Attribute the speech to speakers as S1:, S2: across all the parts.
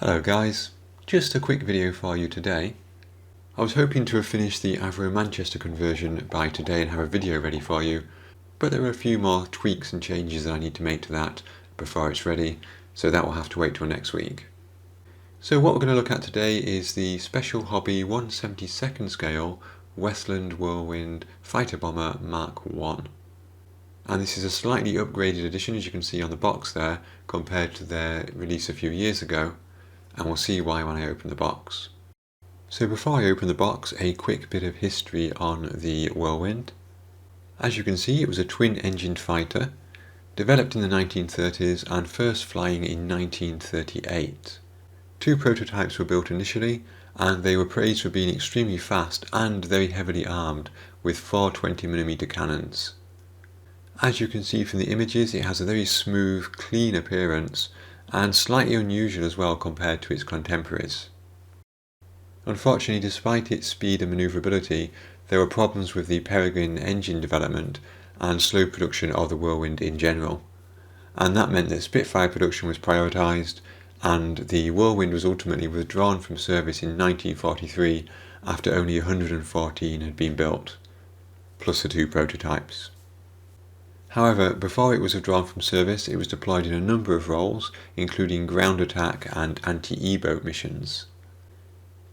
S1: Hello guys, just a quick video for you today. I was hoping to have finished the Avro Manchester conversion by today and have a video ready for you, but there are a few more tweaks and changes that I need to make to that before it's ready, so that will have to wait till next week. So what we're going to look at today is the Special Hobby 1/72nd scale Westland Whirlwind Fighter Bomber Mark I. And this is a slightly upgraded edition, as you can see on the box there, compared to their release a few years ago, and we'll see why when I open the box. So before I open the box, a quick bit of history on the Whirlwind. As you can see, it was a twin-engined fighter, developed in the 1930s and first flying in 1938. Two prototypes were built initially, and they were praised for being extremely fast and very heavily armed with 4 20mm cannons. As you can see from the images, it has a very smooth, clean appearance and slightly unusual as well compared to its contemporaries. Unfortunately, despite its speed and manoeuvrability, there were problems with the Peregrine engine development and slow production of the Whirlwind in general, and that meant that Spitfire production was prioritised, and the Whirlwind was ultimately withdrawn from service in 1943 after only 114 had been built, plus the 2 prototypes. However, before it was withdrawn from service, it was deployed in a number of roles, including ground attack and anti-E-boat missions.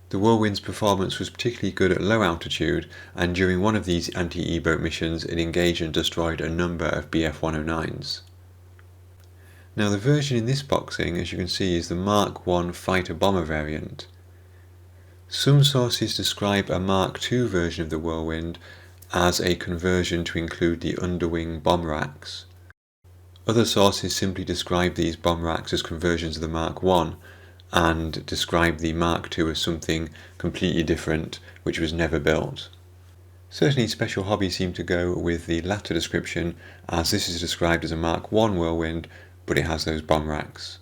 S1: The Whirlwind's performance was particularly good at low altitude, and during one of these anti-E-boat missions it engaged and destroyed a number of Bf-109s. Now the version in this boxing, as you can see, is the Mark I fighter bomber variant. Some sources describe a Mark II version of the Whirlwind as a conversion to include the underwing bomb racks. Other sources simply describe these bomb racks as conversions of the Mark I and describe the Mark II as something completely different which was never built. Certainly Special Hobby seem to go with the latter description, as this is described as a Mark I Whirlwind, but it has those bomb racks.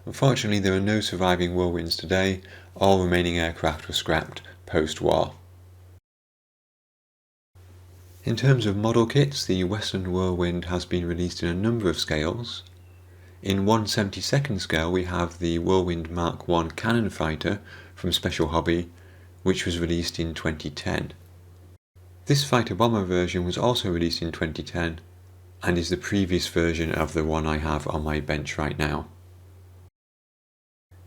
S1: Unfortunately, there are no surviving Whirlwinds today. All remaining aircraft were scrapped post-war. In terms of model kits, the Westland Whirlwind has been released in a number of scales. In 1/72nd scale we have the Whirlwind Mark I cannon fighter from Special Hobby, which was released in 2010. This fighter bomber version was also released in 2010 and is the previous version of the one I have on my bench right now.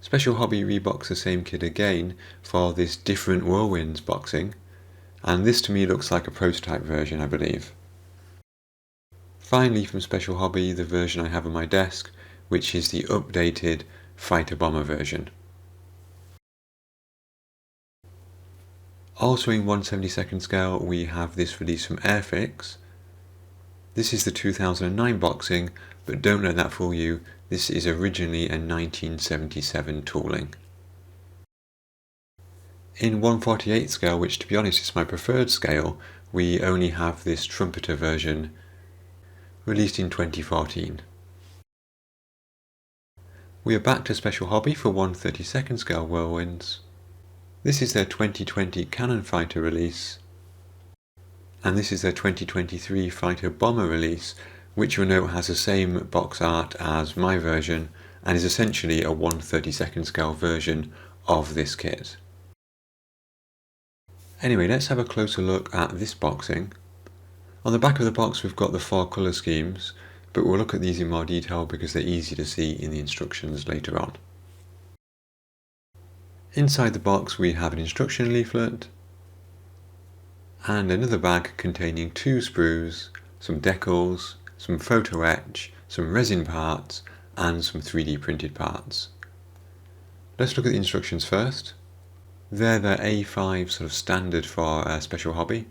S1: Special Hobby reboxed the same kit again for this different Whirlwinds boxing, and this to me looks like a prototype version, I believe. Finally, from Special Hobby, the version I have on my desk, which is the updated fighter bomber version. Also in 1/72nd scale we have this release from Airfix. This is the 2009 boxing, but don't let that fool you, this is originally a 1977 tooling. In 1/48th scale, which to be honest is my preferred scale, we only have this trumpeter version, released in 2014. We are back to Special Hobby for 1/32nd scale Whirlwinds. This is their 2020 cannon fighter release, and this is their 2023 fighter bomber release, which you'll note has the same box art as my version and is essentially a 1/32nd scale version of this kit. Anyway, let's have a closer look at this boxing. On the back of the box we've got the 4 colour schemes, but we'll look at these in more detail because they're easy to see in the instructions later on. Inside the box we have an instruction leaflet and another bag containing 2 sprues, some decals, some photoetch, some resin parts and some 3D printed parts. Let's look at the instructions first. They're the A5 sort of standard for Special Hobby,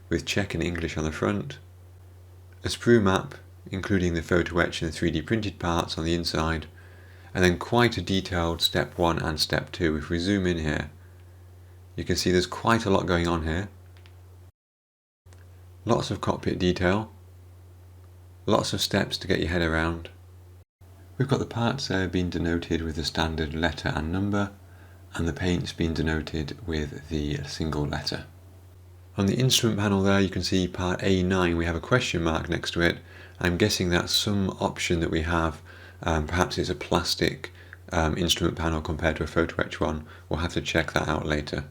S1: with Czech and English on the front, a sprue map including the photoetch and the 3D printed parts on the inside, and then quite a detailed step 1 and step 2. If we zoom in here, you can see there's quite a lot going on here. Lots of cockpit detail, lots of steps to get your head around. We've got the parts there being denoted with the standard letter and number, and the paint's been denoted with the single letter. On the instrument panel there you can see part A9, we have a question mark next to it. I'm guessing that's some option that we have, perhaps it's a plastic instrument panel compared to a photoetch one. We'll have to check that out later.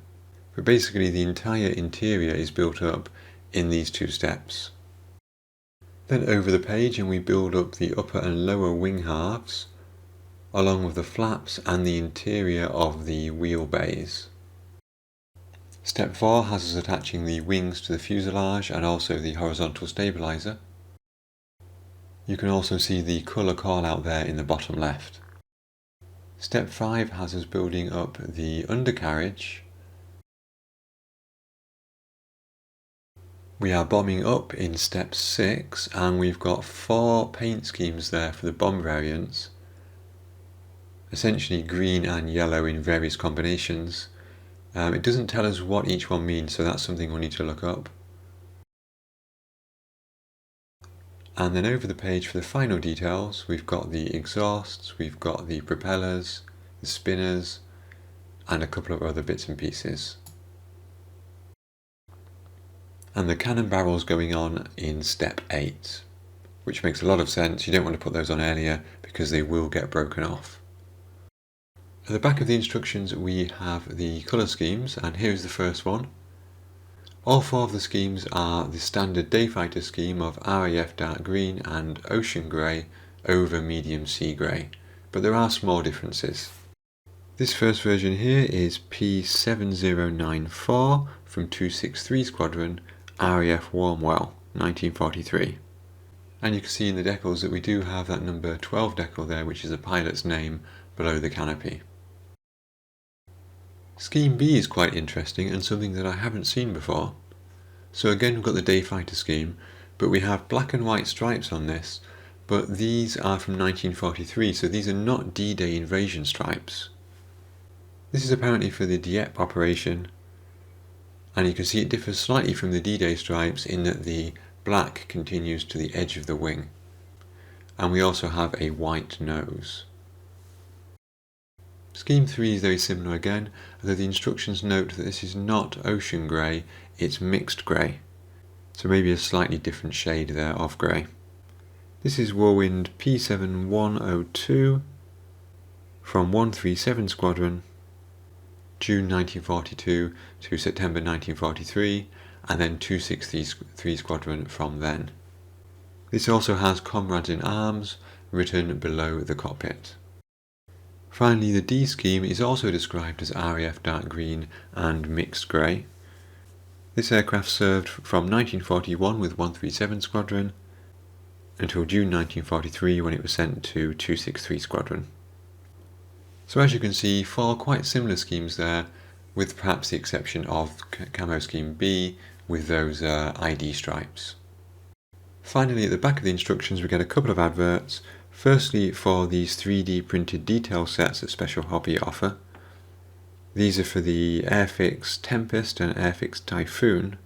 S1: But basically the entire interior is built up in these two steps. Then over the page and we build up the upper and lower wing halves, along with the flaps and the interior of the wheel bays. Step 4 has us attaching the wings to the fuselage and also the horizontal stabilizer. You can also see the colour call out there in the bottom left. Step 5 has us building up the undercarriage. We are bombing up in step 6 and we've got 4 paint schemes there for the bomb variants. Essentially green and yellow in various combinations. It doesn't tell us what each one means, so that's something we'll need to look up. And then over the page for the final details, we've got the exhausts, we've got the propellers, the spinners, and a couple of other bits and pieces. And the cannon barrels going on in step 8, which makes a lot of sense. You don't want to put those on earlier because they will get broken off. At the back of the instructions we have the colour schemes, and here's the first one. All 4 of the schemes are the standard Dayfighter scheme of RAF dark green and ocean grey over medium sea grey, but there are small differences. This first version here is P7094 from 263 Squadron, RAF Warmwell, 1943. And you can see in the decals that we do have that number 12 decal there, which is a pilot's name below the canopy. Scheme B is quite interesting and something that I haven't seen before. So again we've got the Dayfighter scheme, but we have black and white stripes on this, but these are from 1943, so these are not D-Day invasion stripes. This is apparently for the Dieppe operation, and you can see it differs slightly from the D-Day stripes in that the black continues to the edge of the wing, and we also have a white nose. Scheme 3 is very similar again, although the instructions note that this is not ocean grey, it's mixed grey, so maybe a slightly different shade there of grey. This is Whirlwind P7102 from 137 Squadron, June 1942 to September 1943, and then 263 Squadron from then. This also has Comrades in Arms written below the cockpit. Finally, the D scheme is also described as RAF dark green and mixed grey. This aircraft served from 1941 with 137 Squadron until June 1943 when it was sent to 263 Squadron. So as you can see, 4 quite similar schemes there, with perhaps the exception of Camo Scheme B with those ID stripes. Finally, at the back of the instructions we get a couple of adverts. Firstly, for these 3D printed detail sets that Special Hobby offer. These are for the Airfix Tempest and Airfix Typhoon.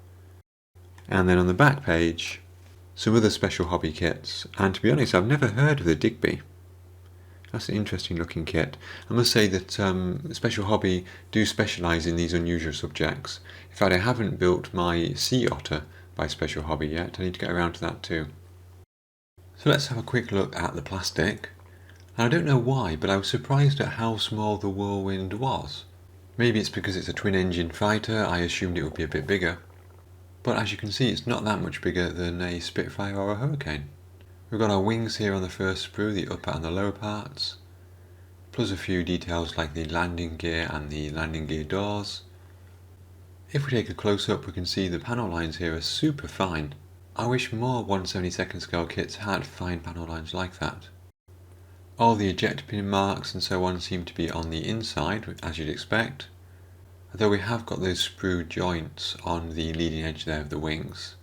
S1: And then on the back page, some other Special Hobby kits. And to be honest, I've never heard of the Digby. That's an interesting looking kit. I must say that Special Hobby do specialise in these unusual subjects. In fact, I haven't built my Sea Otter by Special Hobby yet. I need to get around to that too. So let's have a quick look at the plastic. And I don't know why, but I was surprised at how small the Whirlwind was. Maybe it's because it's a twin-engine fighter, I assumed it would be a bit bigger. But as you can see, it's not that much bigger than a Spitfire or a Hurricane. We've got our wings here on the first sprue, the upper and the lower parts, plus a few details like the landing gear and the landing gear doors. If we take a close-up, we can see the panel lines here are super fine. I wish more 1/72 scale kits had fine panel lines like that. All the ejector pin marks and so on seem to be on the inside, as you'd expect, although we have got those sprue joints on the leading edge there of the wings.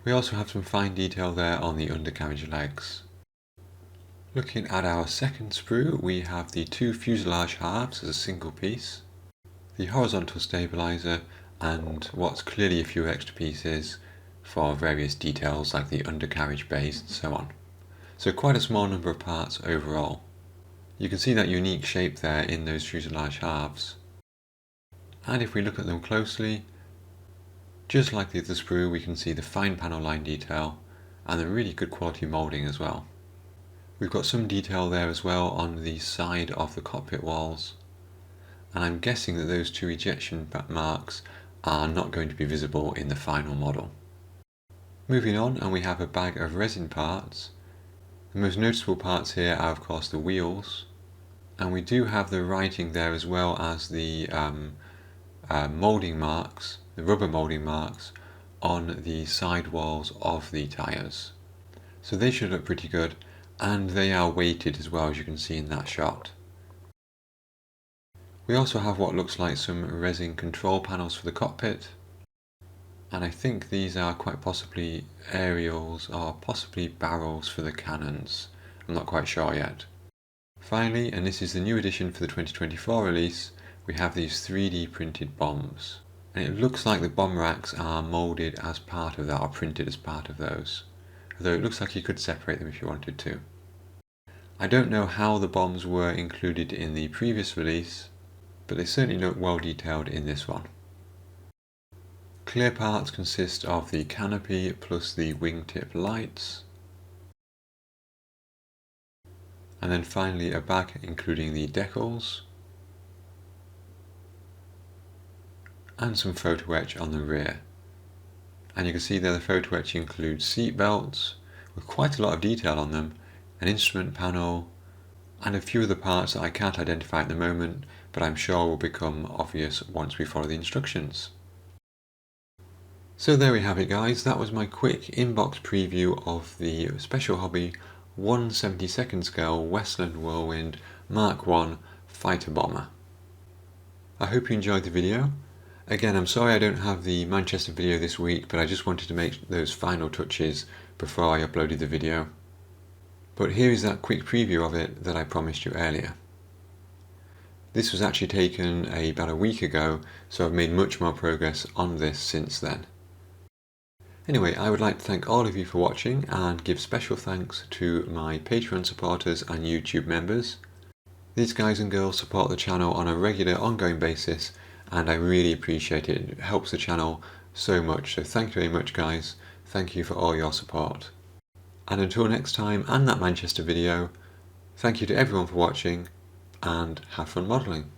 S1: We also have some fine detail there on the undercarriage legs. Looking at our second sprue, we have the 2 fuselage halves as a single piece, the horizontal stabilizer, and what's clearly a few extra pieces for various details like the undercarriage bays and so on. So quite a small number of parts overall. You can see that unique shape there in those fuselage halves. And if we look at them closely, just like the other sprue, we can see the fine panel line detail and the really good quality moulding as well. We've got some detail there as well on the side of the cockpit walls, and I'm guessing that those two ejection marks are not going to be visible in the final model. Moving on, and we have a bag of resin parts. The most noticeable parts here are of course the wheels, and we do have the writing there as well as the moulding marks, the rubber moulding marks on the side walls of the tyres. So they should look pretty good, and they are weighted as well, as you can see in that shot. We also have what looks like some resin control panels for the cockpit, and I think these are quite possibly aerials or possibly barrels for the cannons. I'm not quite sure yet. Finally, and this is the new addition for the 2024 release, we have these 3D printed bombs. And it looks like the bomb racks are moulded as part of that, or printed as part of those. Although it looks like you could separate them if you wanted to. I don't know how the bombs were included in the previous release, but they certainly look well detailed in this one. Clear parts consist of the canopy plus the wingtip lights, and then finally a bag including the decals and some photo etch on the rear. And you can see there the photo etch includes seat belts with quite a lot of detail on them, an instrument panel, and a few of the parts that I can't identify at the moment, but I'm sure will become obvious once we follow the instructions. So there we have it guys, that was my quick inbox preview of the Special Hobby 1/72 scale Westland Whirlwind Mark I fighter bomber. I hope you enjoyed the video. Again, I'm sorry I don't have the Manchester video this week, but I just wanted to make those final touches before I uploaded the video. But here is that quick preview of it that I promised you earlier. This was actually taken about a week ago, so I've made much more progress on this since then. Anyway, I would like to thank all of you for watching and give special thanks to my Patreon supporters and YouTube members. These guys and girls support the channel on a regular ongoing basis, and I really appreciate it. It helps the channel so much, so thank you very much guys. Thank you for all your support. And until next time and that Manchester video, thank you to everyone for watching, and have fun modelling.